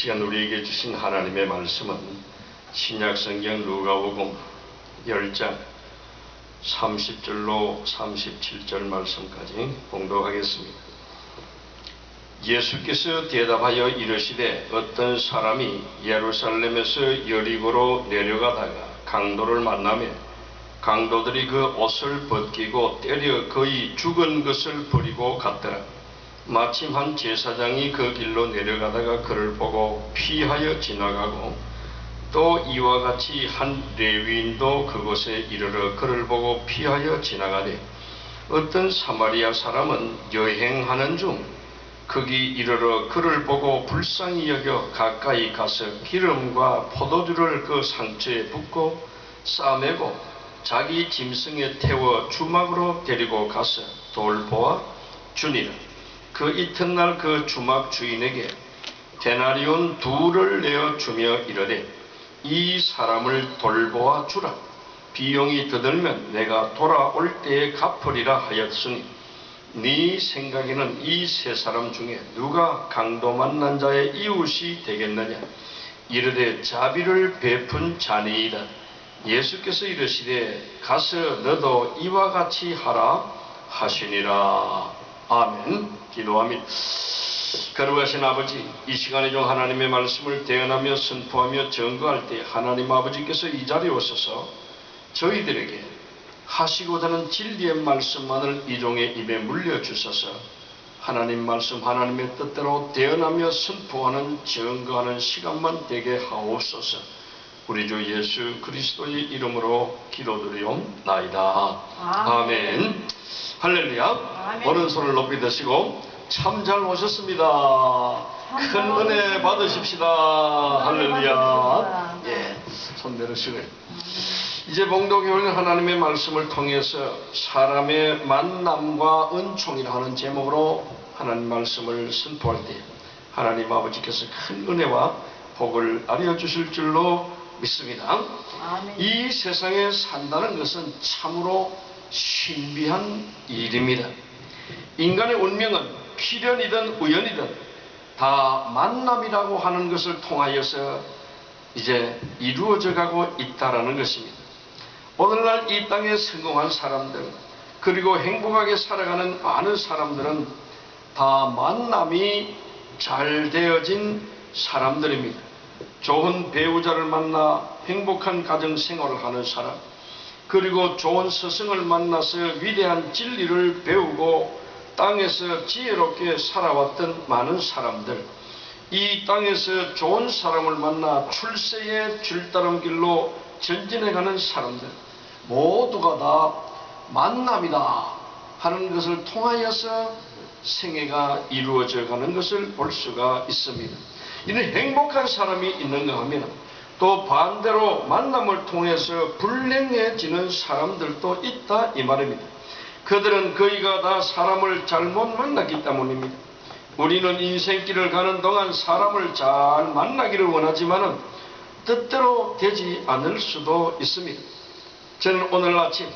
시간 우리에게 주신 하나님의 말씀은 신약성경 누가복음 10장 30절로 37절 말씀까지 봉독하겠습니다. 예수께서 대답하여 이르시되 어떤 사람이 예루살렘에서 여리고로 내려가다가 강도를 만나매 강도들이 그 옷을 벗기고 때려 거의 죽은 것을 버리고 갔더라. 마침 한 제사장이 그 길로 내려가다가 그를 보고 피하여 지나가고 또 이와 같이 한 레위인도 그곳에 이르러 그를 보고 피하여 지나가되 어떤 사마리아 사람은 여행하는 중 거기 이르러 그를 보고 불쌍히 여겨 가까이 가서 기름과 포도주를 그 상처에 붓고 싸매고 자기 짐승에 태워 주막으로 데리고 가서 돌보아 주니라. 그 이튿날 그 주막 주인에게 데나리온 2를 내어 주며 이르되 이 사람을 돌보아 주라. 비용이 더 들면 내가 돌아올 때에 갚으리라 하였으니 네 생각에는 이 3사람 중에 누가 강도 만난 자의 이웃이 되겠느냐. 이르되 자비를 베푼 자니이다. 예수께서 이르시되 가서 너도 이와 같이 하라 하시니라. 아멘. 기도합니다. 거룩하신 아버지, 이 시간에 좀 하나님의 말씀을 대언하며 선포하며 증거할 때 하나님 아버지께서 이 자리에 오셔서 저희들에게 하시고자 하는 진리의 말씀만을 이 종의 입에 물려주셔서 하나님 말씀 하나님의 뜻대로 대언하며 선포하는 증거하는 시간만 되게 하옵소서. 우리 주 예수 그리스도의 이름으로 기도드리옵나이다. 아멘. 할렐루야. 아멘. 오른손을 높이 드시고 참 잘 오셨습니다. 큰 은혜 받으십시다. 할렐루야. 예, 손 내려주시고요. 이제 봉독해 오는 하나님의 말씀을 통해서 사람의 만남과 은총이라 하는 제목으로 하나님 말씀을 선포할 때 하나님 아버지께서 큰 은혜와 복을 알려주실 줄로 믿습니다. 아멘. 이 세상에 산다는 것은 참으로 신비한 일입니다. 인간의 운명은 필연이든 우연이든 다 만남이라고 하는 것을 통하여서 이제 이루어져 가고 있다라는 것입니다. 오늘날 이 땅에 성공한 사람들 그리고 행복하게 살아가는 많은 사람들은 다 만남이 잘 되어진 사람들입니다. 좋은 배우자를 만나 행복한 가정 생활을 하는 사람, 그리고 좋은 스승을 만나서 위대한 진리를 배우고 땅에서 지혜롭게 살아왔던 많은 사람들, 이 땅에서 좋은 사람을 만나 출세의 줄다름길로 전진해가는 사람들 모두가 다 만남이다 하는 것을 통하여서 생애가 이루어져 가는 것을 볼 수가 있습니다. 이는 행복한 사람이 있는가 하면 또 반대로 만남을 통해서 불행해지는 사람들도 있다 이 말입니다. 그들은 거의가 다 사람을 잘못 만났기 때문입니다. 우리는 인생길을 가는 동안 사람을 잘 만나기를 원하지만은 뜻대로 되지 않을 수도 있습니다. 저는 오늘 아침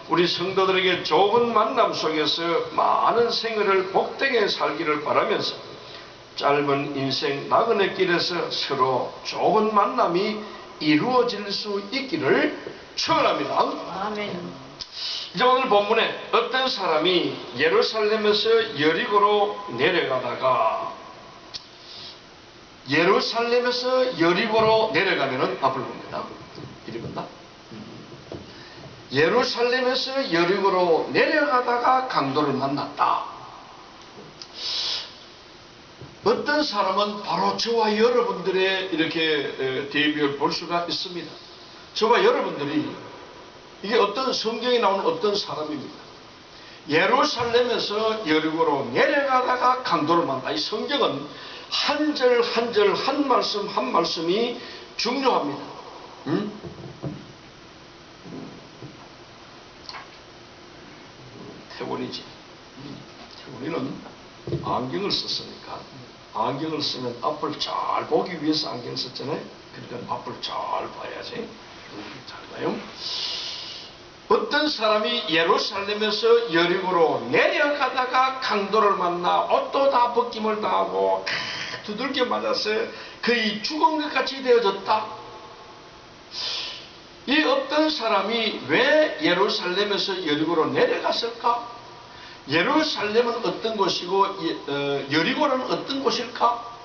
우리 성도들에게 좋은 만남 속에서 많은 생애를 복되게 살기를 바라면서 짧은 인생 나그네 길에서 서로 좋은 만남이 이루어질 수 있기를 축원합니다. 아멘. 이제 오늘 본문에 어떤 사람이 예루살렘에서 여리고로 내려가다가 예루살렘에서 여리고로 내려가면은 앞을 봅니다. 이리 본다. 예루살렘에서 여리고로 내려가다가 강도를 만났다. 어떤 사람은 바로 저와 여러분들의 이렇게 대비를 볼 수가 있습니다. 저와 여러분들이 이게 어떤 성경에 나오는 어떤 사람입니다. 예루살렘에서 여리고로 내려가다가 강도를 만났다. 이 성경은 한 절 한 절 한 말씀 한 말씀이 중요합니다. 태원이지. 태원이는 안경을 썼으니까 안경을 쓰면 앞을 잘 보기 위해서 안경을 썼잖아요. 그러니까 앞을 잘 봐야지. 잘 봐요. 어떤 사람이 예루살렘에서 여리고로 내려가다가 강도를 만나 옷도 다 벗김을 당하고 두들겨 맞아서 거의 죽은 것 같이 되어졌다. 이 어떤 사람이 왜 예루살렘에서 여리고로 내려갔을까? 예루살렘은 어떤 곳이고 여리고는 어떤 곳일까?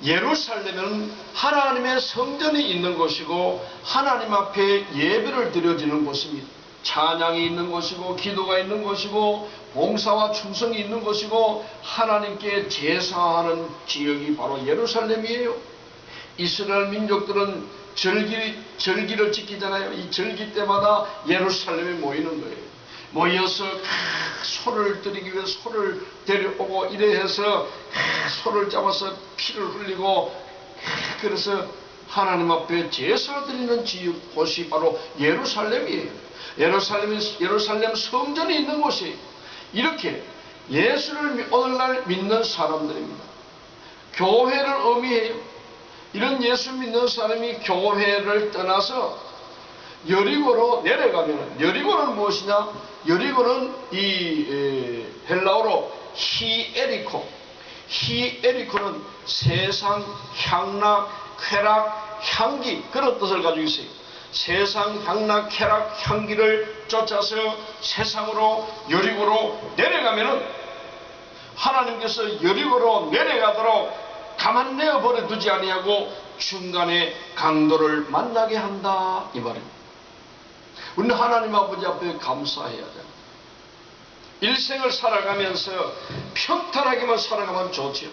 예루살렘은 하나님의 성전이 있는 곳이고 하나님 앞에 예배를 드려지는 곳입니다. 찬양이 있는 곳이고 기도가 있는 곳이고 봉사와 충성이 있는 곳이고 하나님께 제사하는 지역이 바로 예루살렘이에요. 이스라엘 민족들은 절기를 지키잖아요. 이 절기 때마다 예루살렘에 모이는 거예요. 모여서 소를 드리기 위해 소를 데려오고 이래 해서 소를 잡아서 피를 흘리고 그래서 하나님 앞에 제사 드리는 지역 곳이 바로 예루살렘이에요. 예루살렘 성전이 있는 곳이 이렇게 예수를 오늘날 믿는 사람들입니다. 교회를 의미해요. 이런 예수 믿는 사람이 교회를 떠나서 여리고로 내려가면, 여리고는 무엇이냐? 여리고는 이 헬라어로 히에리코는 세상, 향락, 쾌락, 향기 그런 뜻을 가지고 있어요. 세상, 향락, 쾌락, 향기를 쫓아서 세상으로 여리고로 내려가면은 하나님께서 여리고로 내려가도록 가만 내어버려 두지 아니하고 중간에 강도를 만나게 한다 이 말입니다. 우리는 하나님 아버지 앞에 감사해야 돼요. 일생을 살아가면서 평탄하게만 살아가면 좋지요.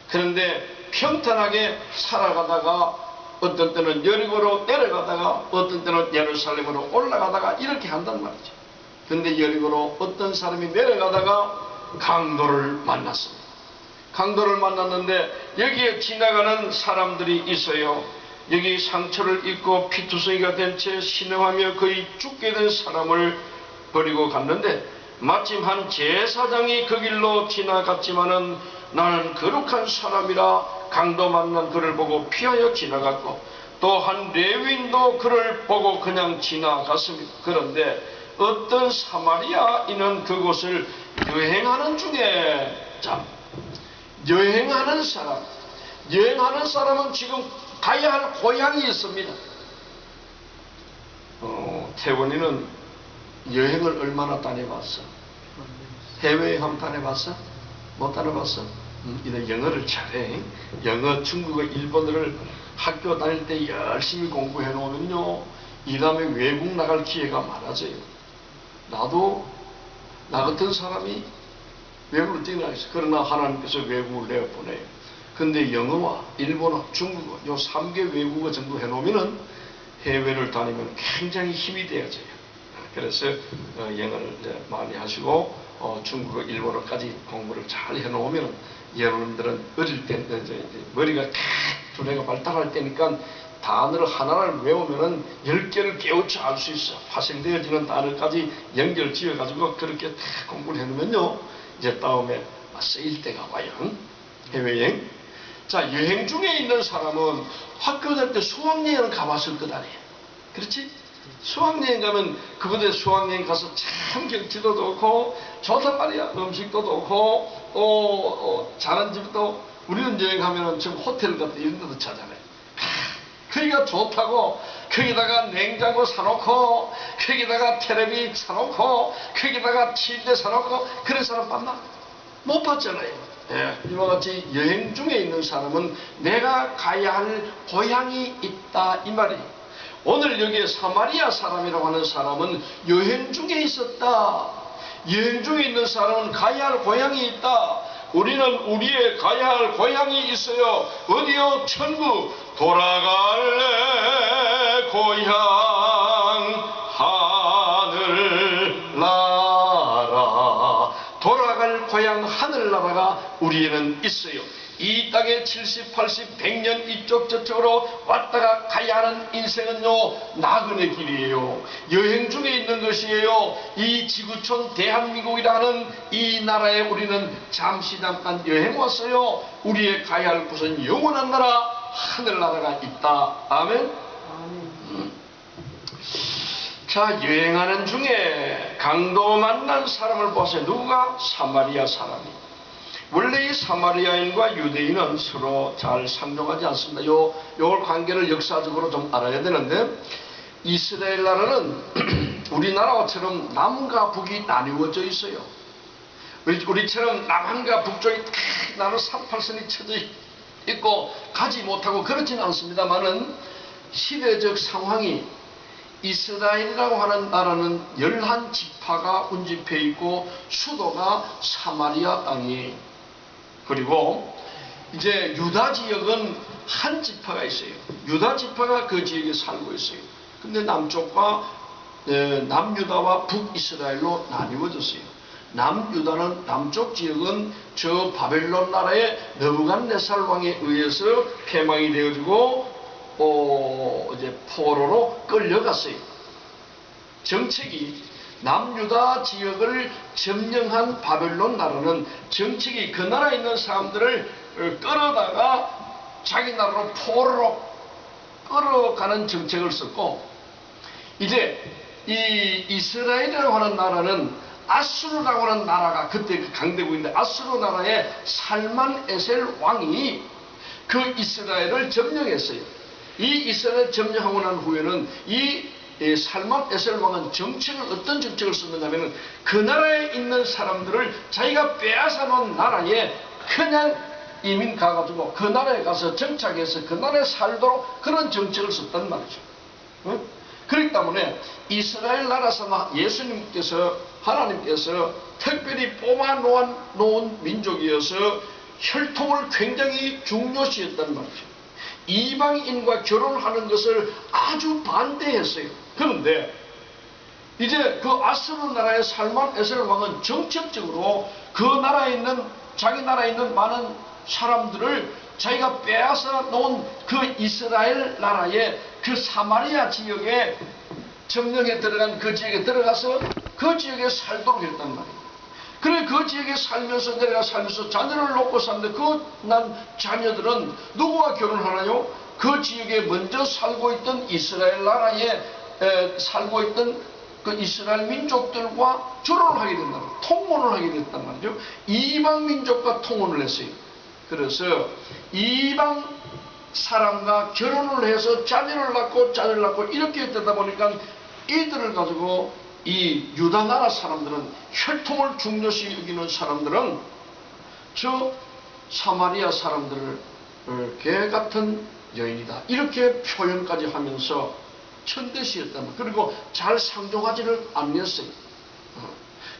그런데 평탄하게 살아가다가 어떤 때는 여리고로 내려가다가 어떤 때는 예루살렘으로 올라가다가 이렇게 한단 말이죠. 그런데 여리고로 어떤 사람이 내려가다가 강도를 만났습니다. 강도를 만났는데 여기에 지나가는 사람들이 있어요. 여기 상처를 입고 피투성이가 된 채 신음하며 거의 죽게 된 사람을 버리고 갔는데 마침 한 제사장이 그 길로 지나갔지만은 나는 거룩한 사람이라 강도 만난 그를 보고 피하여 지나갔고 또 한 레위인도 그를 보고 그냥 지나갔습니다. 그런데 어떤 사마리아인은 그곳을 여행하는 중에 여행하는 사람은 지금 가야 할 고향이 있습니다. 태원이는 여행을 얼마나 다녀봤어? 해외여행 한번 다녀봤어? 못 다녀봤어? 이제 영어를 잘해. 영어, 중국어, 일본어를 학교 다닐 때 열심히 공부해 놓으면요 이 다음에 외국 나갈 기회가 많아져요. 나도 나 같은 사람이 외국을 뛰어나겠어. 그러나 하나님께서 외국을 내어보내요. 근데 영어와 일본어, 중국어 요 3개 외국어 정도 해놓으면은 해외를 다니면 굉장히 힘이 되어져요. 그래서 영어를 많이 하시고 중국어, 일본어까지 공부를 잘 해놓으면 여러분들은 어릴 때 머리가 탁 두뇌가 발달할 때니까 단어를 하나를 외우면은 10개를 깨우쳐 알 수 있어. 파생되어지는 단어까지 연결 지어가지고 그렇게 탁 공부를 해놓으면요 이제 다음에 쓰일 때가 와요. 해외여행. 자, 여행 중에 있는 사람은 학교 다닐 때 수학여행을 가봤을 것 아니에요. 그렇지? 수학여행 가면 그곳에 수학여행 가서 참 경치도 좋고 좋단 말이야. 음식도 좋고 또 자는 집도 우리는 여행하면 지금 호텔 같은 이런 데도 찾아내요. 거기가 좋다고 거기다가 냉장고 사놓고 거기다가 텔레비 사놓고 거기다가 침대 사놓고 그런 사람 봤나? 못 봤잖아요. 예, 이와 같이 여행 중에 있는 사람은 내가 가야 할 고향이 있다 이 말이에요. 오늘 여기에 사마리아 사람이라고 하는 사람은 여행 중에 있었다. 여행 중에 있는 사람은 가야 할 고향이 있다. 우리는 우리의 가야 할 고향이 있어요. 어디요? 천국. 돌아갈래 고향 하늘나라. 돌아갈 고향 하늘나라가 우리에는 있어요. 이 땅에 70, 80, 100년 이쪽 저쪽으로 왔다가 가야 하는 인생은요 나그네 길이에요. 여행 중에 있는 것이에요. 이 지구촌 대한민국이라는 이 나라에 우리는 잠깐 여행 왔어요. 우리의 가야 할 곳은 영원한 나라 하늘나라가 있다. 아멘. 자, 여행하는 중에 강도 만난 사람을 보세요. 누가? 사마리아 사람이. 원래 이 사마리아인과 유대인은 서로 잘 상종하지 않습니다. 요걸 관계를 역사적으로 좀 알아야 되는데, 이스라엘 나라는 우리나라처럼 남과 북이 나뉘어져 있어요. 우리처럼 남한과 북쪽이 탁 나눠 38선이 쳐져 있고 가지 못하고 그렇지는 않습니다만은, 시대적 상황이 이스라엘이라고 하는 나라는 11지파가 운집해 있고 수도가 사마리아 땅이에요. 그리고 이제 유다 지역은 한 지파가 있어요. 유다 지파가 그 지역에 살고 있어요. 근데 남쪽과 남유다와 북이스라엘로 나뉘어졌어요. 남유다는, 남쪽 지역은 저 바벨론 나라의 느부갓네살 왕에 의해서 폐망이 되어지고 이제 포로로 끌려갔어요. 정책이 남유다 지역을 점령한 바벨론 나라는 정책이 그 나라에 있는 사람들을 끌어다가 자기 나라로 포로로 끌어가는 정책을 썼고, 이제 이 이스라엘이라고 하는 나라는 아수르라고 하는 나라가 그때 그 강대국인데, 아수르 나라의 살만 에셀 왕이 그 이스라엘을 점령했어요. 이 이스라엘 점령하고 난 후에는 이 살만 에셀 왕은 어떤 정책을 썼느냐면, 그 나라에 있는 사람들을 자기가 빼앗아 놓은 나라에 그냥 이민 가가지고 그 나라에 가서 정착해서 그 나라에 살도록 그런 정책을 썼단 말이죠. 그렇기 때문에 이스라엘 나라에서 하나님께서 특별히 뽑아 놓은 민족이어서 혈통을 굉장히 중요시했단 말이죠. 이방인과 결혼하는 것을 아주 반대했어요. 그런데 이제 그 아수르 나라의 살만 에셀 왕은 정책적으로 그 나라에 있는, 자기 나라에 있는 많은 사람들을 자기가 빼앗아 놓은 그 이스라엘 나라의 그 사마리아 지역에 점령에 들어간 그 지역에 들어가서 그 지역에 살도록 했단 말이에요. 그래 그 지역에 살면서 자녀를 놓고 사는데, 그 난 자녀들은 누구와 결혼하나요? 그 지역에 먼저 살고 있던 이스라엘 나라에 살고 있던 그 이스라엘 민족들과 결혼을 하게 된다, 통혼을 하게 됐단 말이죠. 이방 민족과 통혼을 했어요. 그래서 이방 사람과 결혼을 해서 자녀를 낳고 이렇게 되다 보니까, 이들을 가지고 이 유다 나라 사람들은, 혈통을 중요시 여기는 사람들은 저 사마리아 사람들을 개 같은 여인이다, 이렇게 표현까지 하면서 천대시했단 말이에요. 그리고 잘 상종하지를 않았어요.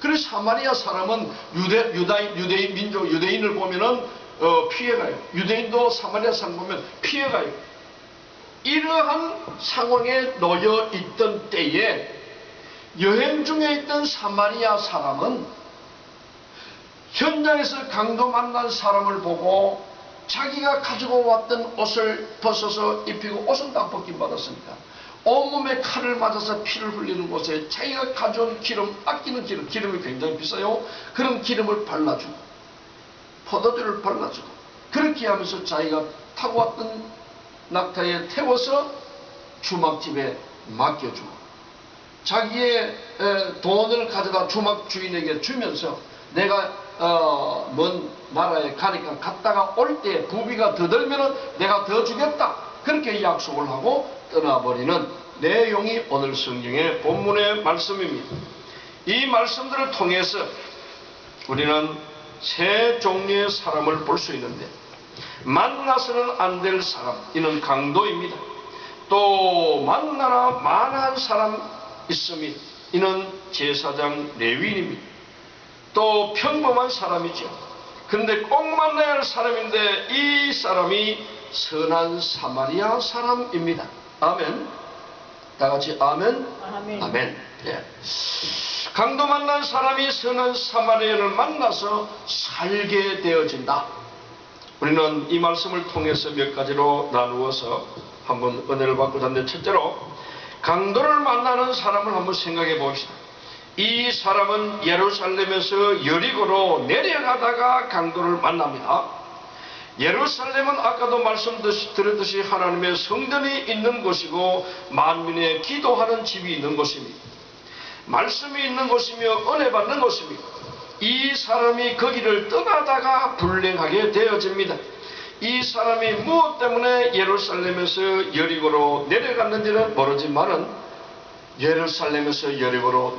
그래서 사마리아 사람은 유대인 민족, 유대인을 보면은 피해가요. 유대인도 사마리아 사람 보면 피해가요. 이러한 상황에 놓여 있던 때에 여행 중에 있던 사마리아 사람은 현장에서 강도 만난 사람을 보고 자기가 가지고 왔던 옷을 벗어서 입히고, 옷은 다 벗김 받았으니까 온몸에 칼을 맞아서 피를 흘리는 곳에 자기가 가져온 기름, 아끼는 기름이 굉장히 비싸요. 그런 기름을 발라주고 포도주를 발라주고, 그렇게 하면서 자기가 타고 왔던 낙타에 태워서 주막집에 맡겨주고, 자기의 돈을 가져다 주막 주인에게 주면서 내가 먼 나라에 가니까 갔다가 올 때 부비가 더 들면은 내가 더 주겠다, 그렇게 약속을 하고 떠나버리는 내용이 오늘 성경의 본문의 말씀입니다. 이 말씀들을 통해서 우리는 세 종류의 사람을 볼 수 있는데, 만나서는 안 될 사람, 이는 강도입니다. 또 만나나 만한 사람 있습니다. 이는 제사장 레위인입니다. 또 평범한 사람이죠. 그런데 꼭 만나야 할 사람인데, 이 사람이 선한 사마리아 사람입니다. 아멘. 다 같이 아멘. 아멘. 아멘. 예. 강도 만난 사람이 선한 사마리아를 만나서 살게 되어진다. 우리는 이 말씀을 통해서 몇 가지로 나누어서 한번 은혜를 받고자 하는데, 첫째로 강도를 만나는 사람을 한번 생각해 봅시다. 이 사람은 예루살렘에서 여리고로 내려가다가 강도를 만납니다. 예루살렘은 아까도 말씀드렸듯이 하나님의 성전이 있는 곳이고 만민의 기도하는 집이 있는 곳입니다. 말씀이 있는 곳이며 은혜 받는 곳입니다. 이 사람이 거기를 떠나다가 불행하게 되어집니다. 이 사람이 무엇 때문에 예루살렘에서 여리고로 내려갔는지는 모르지만은 예루살렘에서 여리고로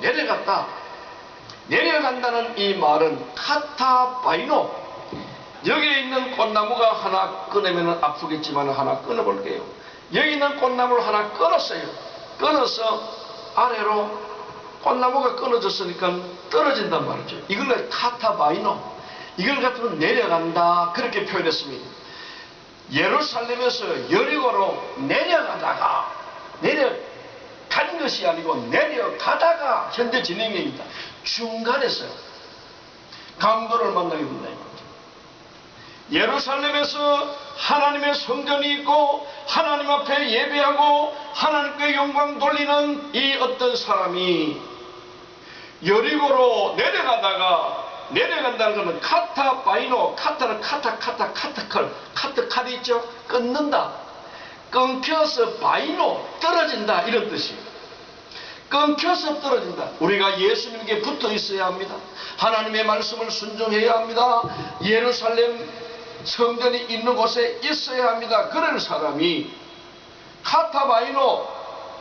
내려간다는 이 말은 카타바이노, 여기에 있는 꽃나무가 하나 끊으면 아프겠지만 하나 끊어볼게요. 여기 있는 꽃나무를 하나 끊었어요. 끊어서 아래로 꽃나무가 끊어졌으니까 떨어진단 말이죠. 이걸 카타바이노, 이걸 갖고 내려간다, 그렇게 표현했습니다. 예루살렘에서 여리고로 내려가다가, 내려간 것이 아니고 내려가다가 현재 진행형입니다. 중간에서 강도를 만나게 된다. 예루살렘에서 하나님의 성전이 있고 하나님 앞에 예배하고 하나님께 영광 돌리는 이 어떤 사람이 여리고로 내려간다는 것은 카타바이노, 카타는 카트칼이 있죠. 끊는다, 끊겨서 바이노, 떨어진다, 이런 뜻이에요. 끊겨서 떨어진다. 우리가 예수님께 붙어 있어야 합니다. 하나님의 말씀을 순종해야 합니다. 예루살렘 성전이 있는 곳에 있어야 합니다. 그런 사람이 카타바이노,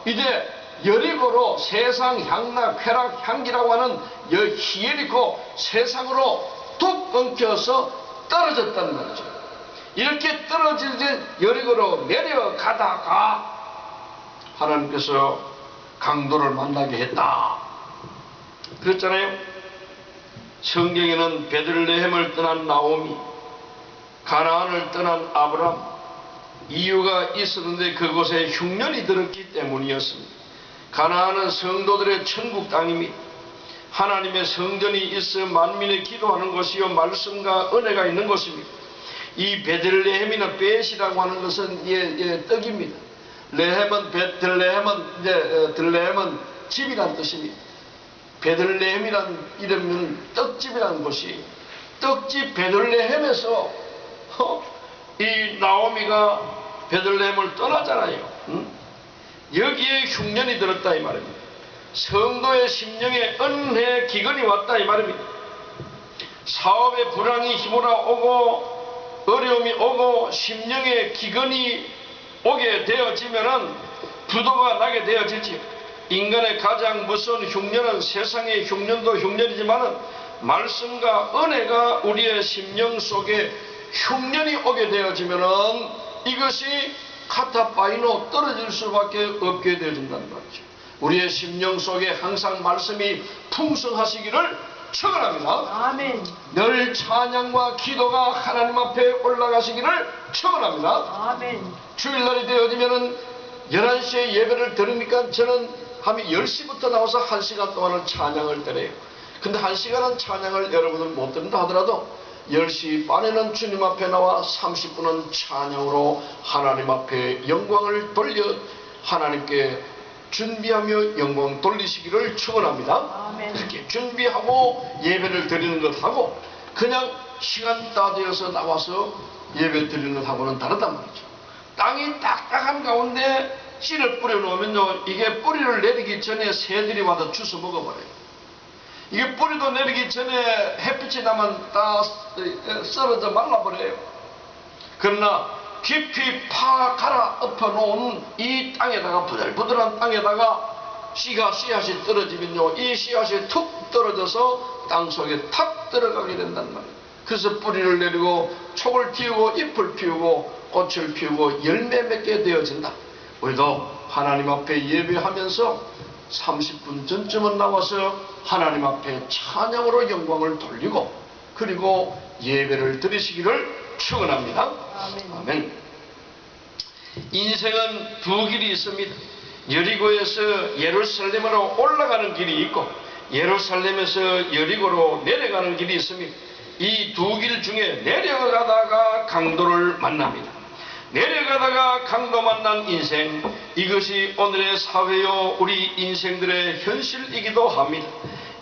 이제 여리고로 세상 향락 쾌락 향기라고 하는 히에리코 세상으로 툭 끊겨서 떨어졌다는 말이죠. 이렇게 떨어질 때 여리고로 내려가다가 하나님께서 강도를 만나게 했다 그랬잖아요. 성경에는 베들레헴을 떠난 나오미, 가나안을 떠난 아브람, 이유가 있었는데 그곳에 흉년이 들었기 때문이었습니다. 가나안은 성도들의 천국 땅입니다. 하나님의 성전이 있어 만민의 기도하는 곳이요 말씀과 은혜가 있는 곳입니다. 이 베들레헴이나 벳이라고 하는 것은 떡입니다. 들레헴은 집이란 뜻입니다. 베들레헴이란 이름은 떡집이라는 곳이, 떡집 베들레헴에서 이 나오미가 베들레헴을 떠나잖아요. 여기에 흉년이 들었다 이 말입니다. 성도의 심령에 은혜 기근이 왔다 이 말입니다. 사업의 불황이 휘몰아 오고 어려움이 오고 심령의 기근이 오게 되어지면은 부도가 나게 되어지지. 인간의 가장 무서운 흉년은 세상의 흉년도 흉년이지만은 말씀과 은혜가 우리의 심령 속에 흉년이 오게 되어지면은 이것이 카타바이노, 떨어질 수밖에 없게 되어진다는 말이죠. 우리의 심령 속에 항상 말씀이 풍성하시기를 축원합니다. 아멘. 늘 찬양과 기도가 하나님 앞에 올라가시기를 축원합니다. 아멘. 주일날이 되어지면은 11시에 예배를 드리니까 저는 한 10시부터 나와서 1시간 동안은 찬양을 드려요. 근데 1시간은 찬양을 여러분들 못 드린다 하더라도 10시 반에는 주님 앞에 나와 30분은 찬양으로 하나님 앞에 영광을 돌려 하나님께 준비하며 영광 돌리시기를 축원합니다. 아멘. 이렇게 준비하고 예배를 드리는 것하고 그냥 시간 다 되어서 나와서 예배 드리는 것하고는 다르단 말이죠. 땅이 딱딱한 가운데 씨를 뿌려놓으면요, 이게 뿌리를 내리기 전에 새들이 와서 주워 먹어버려요. 이게 뿌리도 내리기 전에 햇빛이 나면 다 썰어져 말라버려요. 그러나 깊이 파 갈아 엎어놓은 이 땅에다가, 부들부들한 땅에다가 씨앗이 떨어지면요, 이 씨앗이 툭 떨어져서 땅 속에 탁 들어가게 된단 말이에요. 그래서 뿌리를 내리고 촉을 틔우고 잎을 피우고 꽃을 피우고 열매 맺게 되어진다. 우리도 하나님 앞에 예배하면서 30분 전쯤은 나와서 하나님 앞에 찬양으로 영광을 돌리고 그리고 예배를 드리시기를 축원합니다. 아멘. 인생은 두 길이 있습니다. 여리고에서 예루살렘으로 올라가는 길이 있고 예루살렘에서 여리고로 내려가는 길이 있습니다. 이 두 길 중에 내려가다가 강도를 만납니다. 내려가다가 강도 만난 인생, 이것이 오늘의 사회요 우리 인생들의 현실이기도 합니다.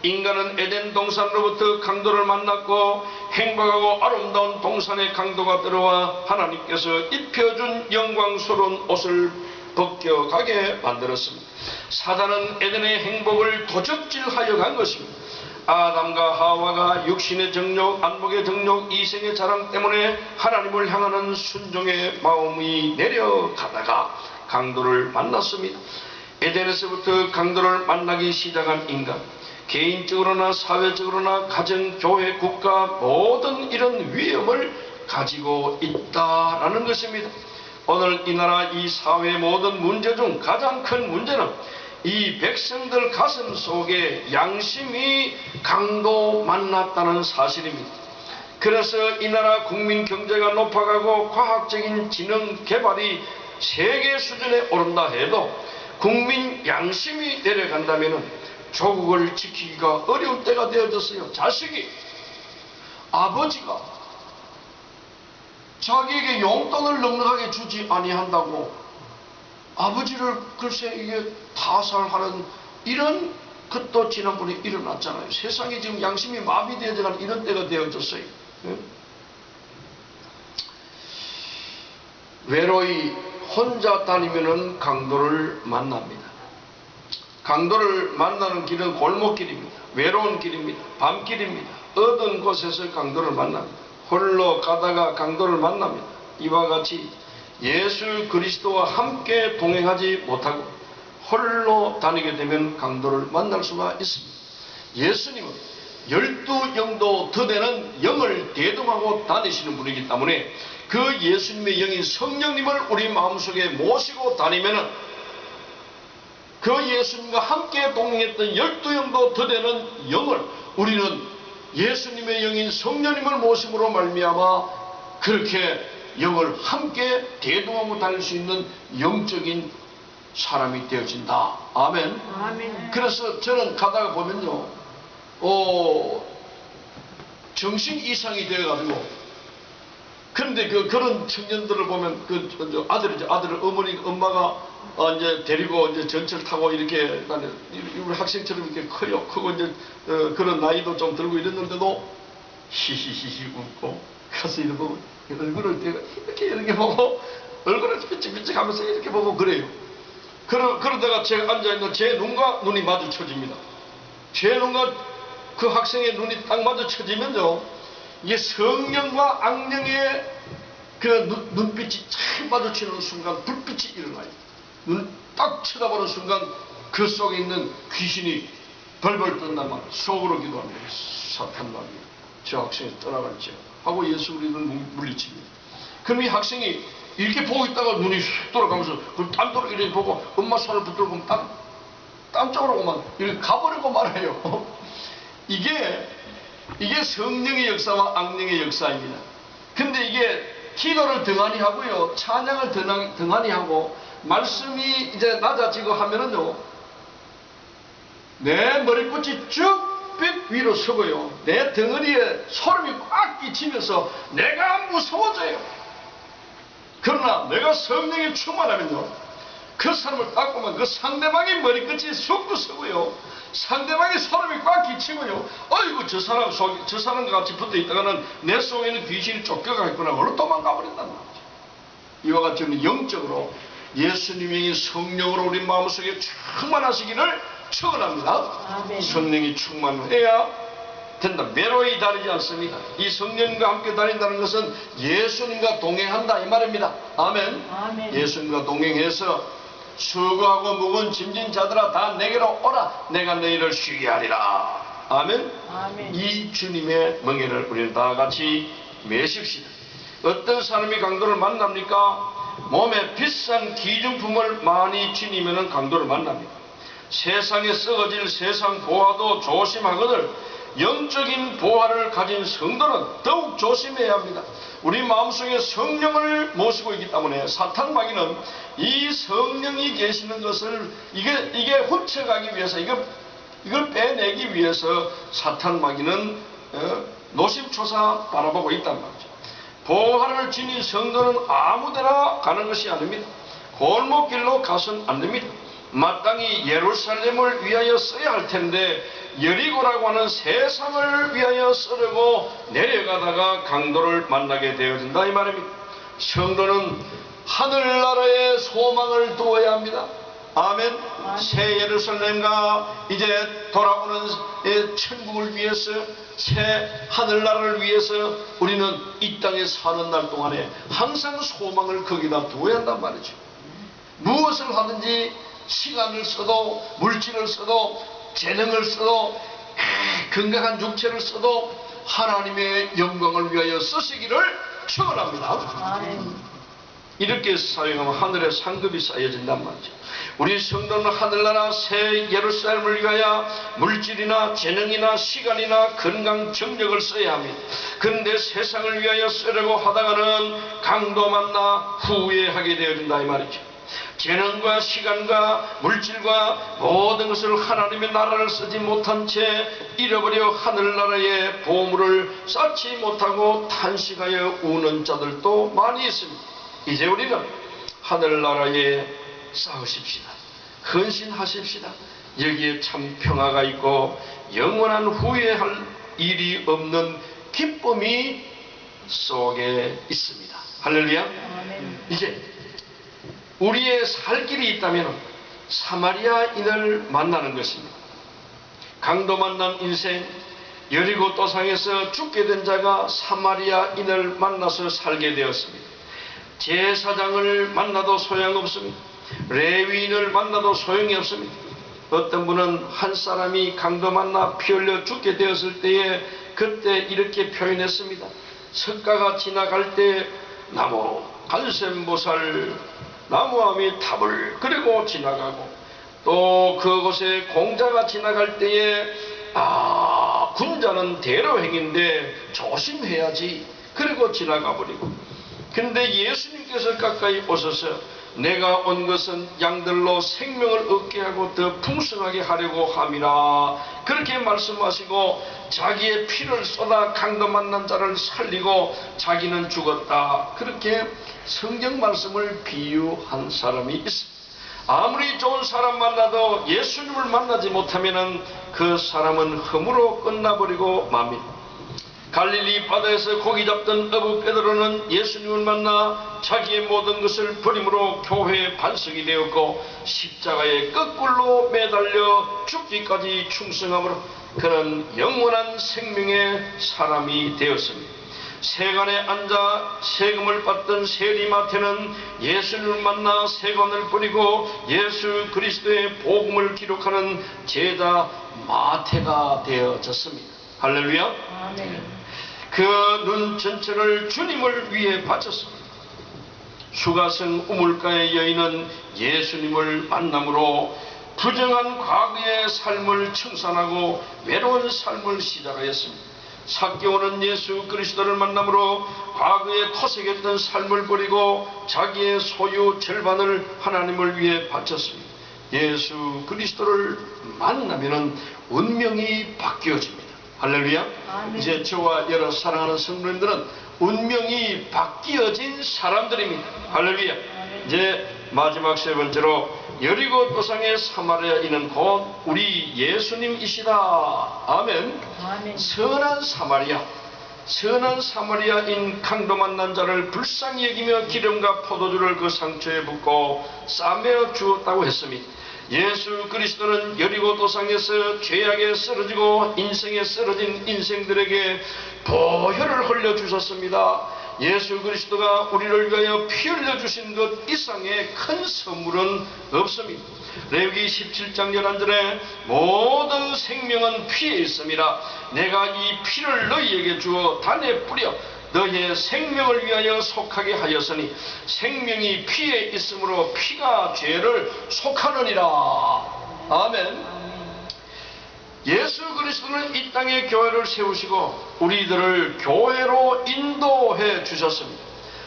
인간은 에덴 동산으로부터 강도를 만났고 행복하고 아름다운 동산에 강도가 들어와 하나님께서 입혀준 영광스러운 옷을 벗겨가게 만들었습니다. 사단은 에덴의 행복을 도적질하여 간 것입니다. 아담과 하와가 육신의 정욕, 안목의 정욕, 이생의 자랑 때문에 하나님을 향하는 순종의 마음이 내려가다가 강도를 만났습니다. 에덴에서부터 강도를 만나기 시작한 인간, 개인적으로나 사회적으로나 가정, 교회, 국가 모든 이런 위험을 가지고 있다라는 것입니다. 오늘 이 나라 이 사회의 모든 문제 중 가장 큰 문제는 이 백성들 가슴 속에 양심이 강도 만났다는 사실입니다. 그래서 이 나라 국민 경제가 높아가고 과학적인 지능 개발이 세계 수준에 오른다 해도 국민 양심이 내려간다면 조국을 지키기가 어려울 때가 되어졌어요. 자식이, 아버지가 자기에게 용돈을 넉넉하게 주지 아니한다고 아버지를 글쎄 이게 타살하는 이런 것도 지난번에 일어났잖아요. 세상에 지금 양심이 마비되어가는 이런 때가 되어졌어요. 외로이 혼자 다니면은 강도를 만납니다. 강도를 만나는 길은 골목길입니다. 외로운 길입니다. 밤길입니다. 어두운 곳에서 강도를 만납니다. 홀로 가다가 강도를 만납니다. 이와 같이 예수 그리스도와 함께 동행하지 못하고 홀로 다니게 되면 강도를 만날 수가 있습니다. 예수님은 12영도 더 되는 영을 대동하고 다니시는 분이기 때문에 그 예수님의 영인 성령님을 우리 마음속에 모시고 다니면은 그 예수님과 함께 동행했던 12영도 더 되는 영을 우리는 예수님의 영인 성령님을 모심으로 말미암아 그렇게 영을 함께 대동하고 다닐 수 있는 영적인 사람이 되어진다. 아멘. 아멘. 그래서 저는 가다가 보면요, 정신 이상이 되어가지고, 그런데 그런 청년들을 보면 아들을 엄마가 이제 데리고 이제 전철 타고 이렇게 우리 학생처럼 이렇게 크고 이제 그런 나이도 좀 들고 이랬는데도 히히히히 웃고 가서 이렇게 보고 얼굴을 이렇게 보고 얼굴을 삐쩍삐쩍 하면서 이렇게 보고 그래요. 그러다가 제가 앉아있는 제 눈과 눈이 마주쳐집니다. 제 눈과 그 학생의 눈이 딱 마주쳐지면요, 이게 성령과 악령의 그 눈빛이 참 마주치는 순간 불빛이 일어나요. 눈 딱 쳐다보는 순간 그 속에 있는 귀신이 벌벌 떤단 말이에요. 속으로 기도합니다. 사탄 마귀, 저 학생이 떠나갈지 하고 예수 그리스도를 물리칩니다. 그럼 이 학생이 이렇게 보고 있다가 눈이 쑥 돌아가면서 그걸 딴도로 이렇게 보고 엄마 손을 붙들고 보면 딴 쪽으로만 이렇게 가버리고 말아요. 이게 성령의 역사와 악령의 역사입니다. 근데 이게 기도를 등한히 하고요, 찬양을 등한히 하고 말씀이 이제 낮아지고 하면은요, 내 머리끝이 쭉빛 위로 서고요, 내 덩어리에 소름이 꽉 끼치면서 내가 무서워져요. 그러나 내가 성령에 충만하면요, 그 사람을 딱 보면 그 상대방의 머리끝이 쑥 서고요, 상대방의 소름이 꽉 끼치고요, 어이구 저 사람과 같이 붙어 있다가는 내 속에 있는 귀신이 쫓겨가겠구나 하고 도망가 버린단 말이죠. 이와 같이 우리는 영적으로 예수님이 성령으로 우리 마음속에 충만하시기를 축원합니다. 성령이 충만해야 된다. 외로이 다니지 않습니다. 이 성령과 함께 다닌다는 것은 예수님과 동행한다 이 말입니다. 아멘. 아멘. 예수님과 동행해서 수고하고 무거운 짐진 자들아 다 내게로 오라, 내가 너희를 쉬게 하리라. 아멘. 아멘. 이 주님의 멍에를 우리는 다 같이 매십시다. 어떤 사람이 강도를 만납니까? 몸에 비싼 기증품을 많이 지니면 강도를 만납니다. 세상에 썩어질 세상 보화도 조심하거늘 영적인 보화를 가진 성도는 더욱 조심해야 합니다. 우리 마음속에 성령을 모시고 있기 때문에 사탄 마귀는 이 성령이 계시는 것을 이게 훔쳐가기 위해서 이걸 빼내기 위해서 사탄 마귀는 노심초사 바라보고 있단 말이죠. 보화를 지닌 성도는 아무데나 가는 것이 아닙니다. 골목길로 가서는 안 됩니다. 마땅히 예루살렘을 위하여 써야 할 텐데 여리고라고 하는 세상을 위하여 쓰려고 내려가다가 강도를 만나게 되어진다 이 말입니다. 성도는 하늘나라의 소망을 두어야 합니다. 아멘. 새 예루살렘과 이제 돌아오는 천국을 위해서, 새 하늘나라를 위해서 우리는 이 땅에 사는 날 동안에 항상 소망을 거기다 두어야 한단 말이죠. 무엇을 하든지 시간을 써도, 물질을 써도, 재능을 써도, 건강한 육체를 써도 하나님의 영광을 위하여 쓰시기를 축원합니다. 이렇게 사용하면 하늘의 상급이 쌓여진단 말이죠. 우리 성도는 하늘나라 새 예루살렘을 위하여 물질이나 재능이나 시간이나 건강, 정력을 써야 합니다. 그런데 세상을 위하여 쓰려고 하다가는 강도 만나 후회하게 되어진다 이 말이죠. 재능과 시간과 물질과 모든 것을 하나님의 나라를 쓰지 못한 채 잃어버려 하늘나라의 보물을 쌓지 못하고 탄식하여 우는 자들도 많이 있습니다. 이제 우리는 하늘나라에 싸우십시다. 헌신하십시다. 여기에 참 평화가 있고 영원한 후회할 일이 없는 기쁨이 속에 있습니다. 할렐루야. 이제 우리의 살 길이 있다면 사마리아인을 만나는 것입니다. 강도 만난 인생, 여리고 도상에서 죽게 된 자가 사마리아인을 만나서 살게 되었습니다. 제사장을 만나도 소용없습니다. 레위인을 만나도 소용이 없습니다. 어떤 분은 한 사람이 강도 만나 피 흘려 죽게 되었을 때에 그때 이렇게 표현했습니다. 석가가 지나갈 때 나무 간센보살, 나무아미 탑을 그리고 지나가고, 또 그곳에 공자가 지나갈 때에 군자는 대로행인데 조심해야지 그리고 지나가 버리고, 근데 예수님께서 가까이 오셔서 내가 온 것은 양들로 생명을 얻게 하고 더 풍성하게 하려고 함이라 그렇게 말씀하시고, 자기의 피를 쏟아 강도 만난 자를 살리고 자기는 죽었다, 그렇게 성경 말씀을 비유한 사람이 있습니다. 아무리 좋은 사람 만나도 예수님을 만나지 못하면 그 사람은 흠으로 끝나버리고 맙니다. 갈릴리 바다에서 고기 잡던 어부 베드로는 예수님을 만나 자기의 모든 것을 버림으로 교회의 반석이 되었고, 십자가에 거꾸로 매달려 죽기까지 충성함으로 그는 영원한 생명의 사람이 되었습니다. 세관에 앉아 세금을 받던 세리마태는 예수님을 만나 세관을 버리고 예수 그리스도의 복음을 기록하는 제자 마태가 되어졌습니다. 할렐루야. 아멘. 그 눈 전체를 주님을 위해 바쳤습니다. 수가성 우물가의 여인은 예수님을 만남으로 부정한 과거의 삶을 청산하고 외로운 삶을 시작하였습니다. 삭개오는 예수 그리스도를 만남으로 과거에 토색했던 삶을 버리고 자기의 소유 절반을 하나님을 위해 바쳤습니다. 예수 그리스도를 만나면 운명이 바뀌어집니다. 할렐루야. 아멘. 이제 저와 여러 사랑하는 성도님들은 운명이 바뀌어진 사람들입니다. 할렐루야. 아멘. 이제 마지막 세 번째로 여리고 도상의 사마리아인은 곧 우리 예수님이시다. 아멘. 아멘. 선한 사마리아인 강도 만난 자를 불쌍히 여기며 기름과 포도주를 그 상처에 붓고 싸매어 주었다고 했습니다. 예수 그리스도는 여리고 도상에서 죄악에 쓰러지고 인생에 쓰러진 인생들에게 보혈을 흘려주셨습니다. 예수 그리스도가 우리를 위하여 피 흘려주신 것 이상의 큰 선물은 없습니다. 레위기 17장 11절에 모든 생명은 피에 있습니다. 내가 이 피를 너희에게 주어 단에 뿌려 너희의 생명을 위하여 속하게 하였으니 생명이 피에 있으므로 피가 죄를 속하느니라. 아멘. 예수 그리스도는 이 땅에 교회를 세우시고 우리들을 교회로 인도해 주셨습니다.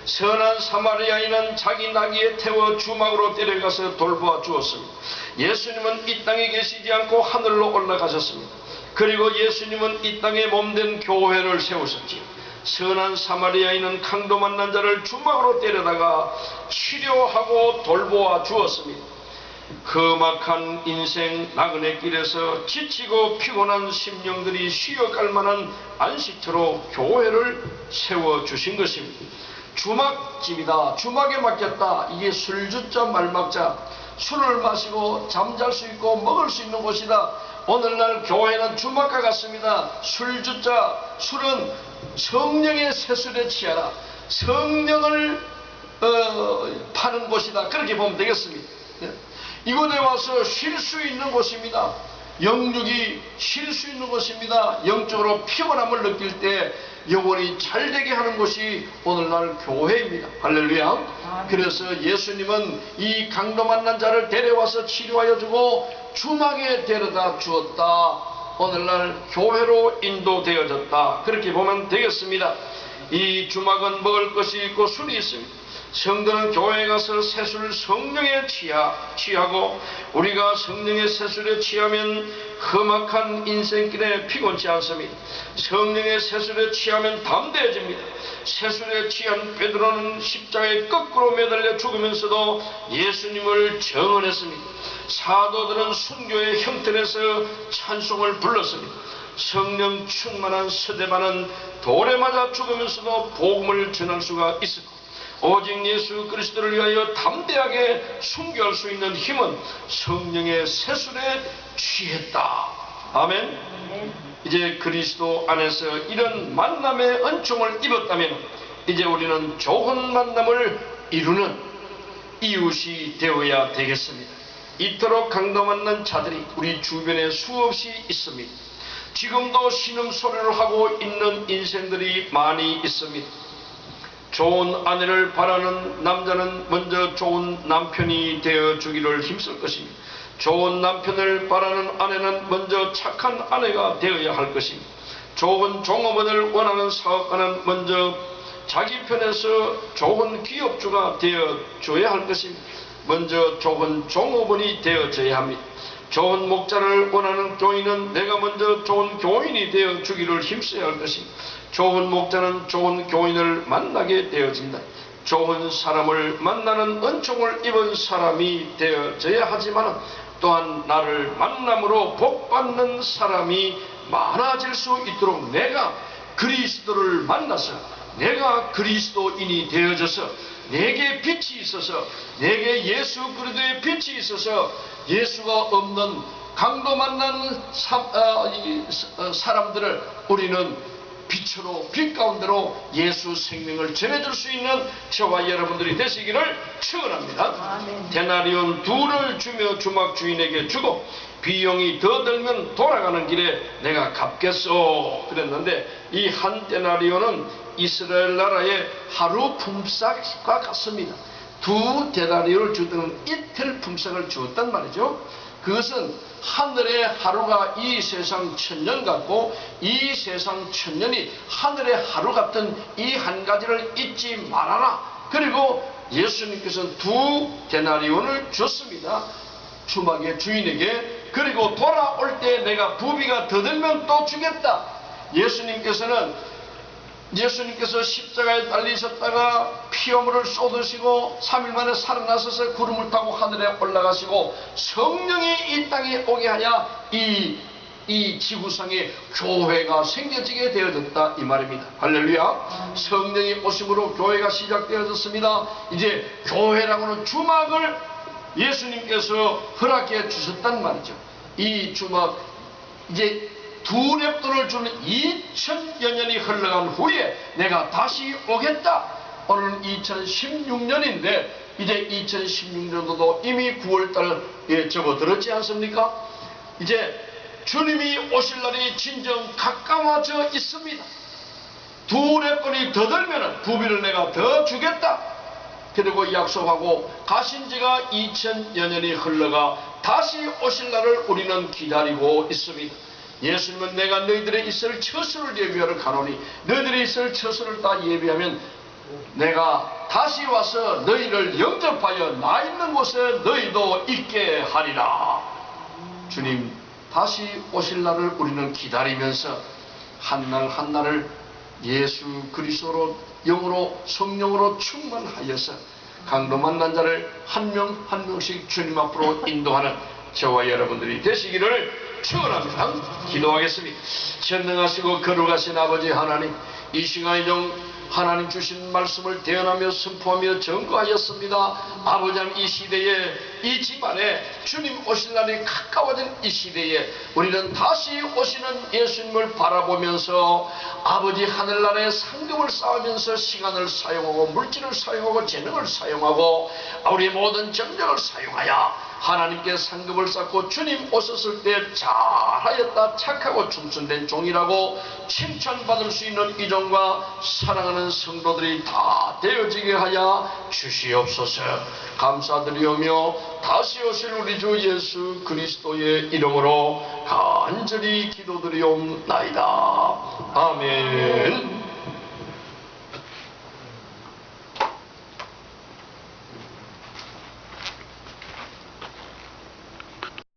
선한 사마리아인은 자기 나귀에 태워 주막으로 데려가서 돌보아 주었습니다. 예수님은 이 땅에 계시지 않고 하늘로 올라가셨습니다. 그리고 예수님은 이 땅에 몸된 교회를 세우셨지요. 선한 사마리아인은 강도 만난 자를 주막으로 데려다가 치료하고 돌보아 주었습니다. 험악한 인생 나그네 길에서 지치고 피곤한 심령들이 쉬어갈 만한 안식처로 교회를 세워주신 것입니다. 주막집이다. 주막에 맡겼다. 이게 술주자 말막자. 술을 마시고 잠잘 수 있고 먹을 수 있는 곳이다. 오늘날 교회는 주막과 같습니다. 술주자, 술은 성령의 세술에 취하라. 성령을 파는 곳이다. 그렇게 보면 되겠습니다. 이곳에 와서 쉴 수 있는 곳입니다. 영육이 쉴 수 있는 곳입니다. 영적으로 피곤함을 느낄 때 영혼이 잘되게 하는 곳이 오늘날 교회입니다. 할렐루야. 그래서 예수님은 이 강도 만난 자를 데려와서 치료하여 주고 주막에 데려다 주었다. 오늘날 교회로 인도되어졌다. 그렇게 보면 되겠습니다. 이 주막은 먹을 것이 있고 술이 있습니다. 성도는 교회에 가서 세술 성령에 취하고 우리가 성령의 세술에 취하면 험악한 인생길에 피곤치 않습니다. 성령의 세술에 취하면 담대해집니다. 세술에 취한 베드로는 십자가에 거꾸로 매달려 죽으면서도 예수님을 정언했습니다. 사도들은 순교의 형틀에서 찬송을 불렀습니다. 성령 충만한 스데반은 돌에 맞아 죽으면서도 복음을 전할 수가 있었고 오직 예수 그리스도를 위하여 담대하게 순교할 수 있는 힘은 성령의 세술에 취했다. 아멘. 이제 그리스도 안에서 이런 만남의 은총을 입었다면 이제 우리는 좋은 만남을 이루는 이웃이 되어야 되겠습니다. 이토록 강도 만난 자들이 우리 주변에 수없이 있습니다. 지금도 신음소리를 하고 있는 인생들이 많이 있습니다. 좋은 아내를 바라는 남자는 먼저 좋은 남편이 되어주기를 힘쓸 것입니다. 좋은 남편을 바라는 아내는 먼저 착한 아내가 되어야 할 것입니다. 좋은 종업원을 원하는 사업가는 먼저 자기 편에서 좋은 기업주가 되어줘야 할 것입니다. 먼저 좋은 종업원이 되어져야 합니다. 좋은 목자를 원하는 교인은 내가 먼저 좋은 교인이 되어주기를 힘써야 할 것입니다. 좋은 목자는 좋은 교인을 만나게 되어진다. 좋은 사람을 만나는 은총을 입은 사람이 되어져야 하지만 또한 나를 만남으로 복받는 사람이 많아질 수 있도록 내가 그리스도를 만나서 내가 그리스도인이 되어져서 내게 빛이 있어서 내게 예수 그리스도의 빛이 있어서 예수가 없는 강도 만난 사람들을 우리는 빛으로 빛 가운데로 예수 생명을 전해줄 수 있는 저와 여러분들이 되시기를 축원합니다. 데나리온 둘을 주며 주막 주인에게 주고 비용이 더 들면 돌아가는 길에 내가 갚겠소 그랬는데 이 한 데나리온은 이스라엘 나라의 하루 품삯과 같습니다. 두 데나리온을 주던 이틀 품삯을 주었단 말이죠. 그것은 하늘의 하루가 이 세상 천년 같고 이 세상 천년이 하늘의 하루 같은 이 한 가지를 잊지 말아라. 그리고 예수님께서는 두 데나리온을 줬습니다. 주막의 주인에게. 그리고 돌아올 때 내가 부비가 더 들면 또 주겠다. 예수님께서 십자가에 달리셨다가 피조물을 쏟으시고 3일 만에 살아나셔서 구름을 타고 하늘에 올라가시고 성령이 이 땅에 오게 하여 이 지구상에 교회가 생겨지게 되어졌다 이 말입니다. 할렐루야. 성령이 오심으로 교회가 시작되어졌습니다. 이제 교회라고는 주막을 예수님께서 허락해 주셨단 말이죠. 이 주막 이제 두 랩돈을 주는 2000여 년이 흘러간 후에 내가 다시 오겠다. 오늘은 2016년인데 이제 2016년도도 이미 9월달에 접어들었지 않습니까? 이제 주님이 오실 날이 진정 가까워져 있습니다. 두 랩돈이 더 들면 부비를 내가 더 주겠다. 그리고 약속하고 가신 지가 2000여 년이 흘러가 다시 오실 날을 우리는 기다리고 있습니다. 예수님은 내가 너희들의 있을 처소를 예비하러 가노니 너희들의 있을 처소를 다 예비하면 내가 다시 와서 너희를 영접하여 나 있는 곳에 너희도 있게 하리라. 주님 다시 오실 날을 우리는 기다리면서 한날 한날을 예수 그리스도로 영으로 성령으로 충만하여서 강도 만난 자를 한 명 한 명씩 주님 앞으로 인도하는 저와 여러분들이 되시기를 축원합니다. 기도하겠습니다. 전능하시고 거룩하신 아버지 하나님, 이 시간에 좀 하나님 주신 말씀을 대언하며 선포하며 증거하였습니다. 아버지 하나님, 이 시대에, 이 집안에 주님 오실 날이 가까워진 이 시대에 우리는 다시 오시는 예수님을 바라보면서 아버지 하늘나라의 상급을 쌓으면서 시간을 사용하고 물질을 사용하고 재능을 사용하고 우리 모든 정력을 사용하여 하나님께 상급을 쌓고 주님 오셨을 때 잘하였다, 착하고 충성된 종이라고 칭찬받을 수 있는 이종과 사랑하는 성도들이 다 되어지게 하여 주시옵소서. 감사드리오며 다시 오실 우리 주 예수 그리스도의 이름으로 간절히 기도드리옵나이다. 아멘.